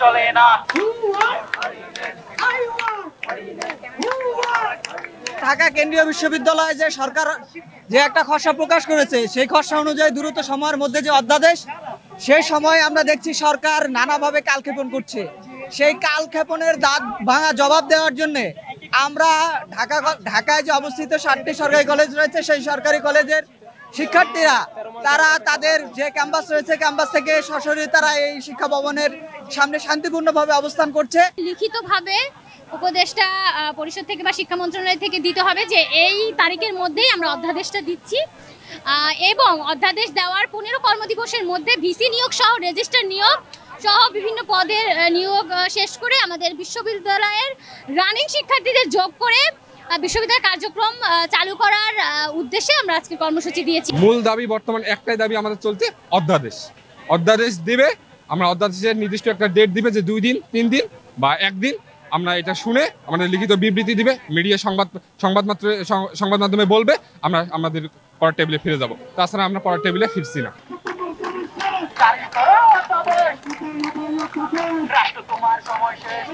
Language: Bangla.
চলে না। ঢাকা কেন্দ্রীয় বিশ্ববিদ্যালয়ে যে সরকার যে একটা খসড়া প্রকাশ করেছে, সেই খসড়া অনুযায়ী দ্রুত সময়ের মধ্যে যে অধ্যাদেশ, সেই সময় আমরা দেখছি সরকার নানাভাবে কালক্ষেপণ করছে। সেই কালক্ষেপণের দাঁত ভাঙা জবাব দেওয়ার জন্য আমরা ঢাকায় যে অবস্থিত 7টি সরকারি কলেজ রয়েছে, সেই সরকারি কলেজের শিক্ষার্থীরা তারা তাদের যে ক্যাম্পাস রয়েছে, ক্যাম্পাস থেকে সশরীরে তারা এই শিক্ষা ভবনের সামনে শান্তিপূর্ণভাবে অবস্থান করছে। লিখিতভাবে উপদেষ্টা পরিষদ থেকে বা শিক্ষা মন্ত্রণালয় থেকে দিতে হবে যে এই তারিখের মধ্যেই আমরা অধ্যাদেশটা দিচ্ছি, এবং অধ্যাদেশ দেওয়ার 15 কর্মদিবসের মধ্যে ভিসি নিয়োগ সহ রেজিস্ট্রার নিয়োগ সহ বিভিন্ন পদের নিয়োগ শেষ করে আমাদের বিশ্ববিদ্যালয়ের রানিং শিক্ষার্থীদের যোগ করে বিশ্ববিদ্যালয় কার্যক্রম চালু করার উদ্দেশ্যে আমরা আজকে কর্মসূচি দিয়েছি। মূল দাবি, বর্তমান একটাই দাবি আমাদের চলছে, অধ্যাদেশ দিবে। আমরা অধ্যাদেশের নির্দিষ্ট একটা ডেট দিবে যে 2 দিন, 3 দিন বা 1 দিন। আমরা এটা শুনে আমাদের লিখিত বিবৃতি দিবে, মিডিয়া সংবাদ মাধ্যমে বলবে, আমরা আমাদের পরের টেবিলে ফিরে যাব। তাছাড়া আমরা পরের টেবিলে ফিরছি না। রাষ্ট্র তোমার সময় শেষ।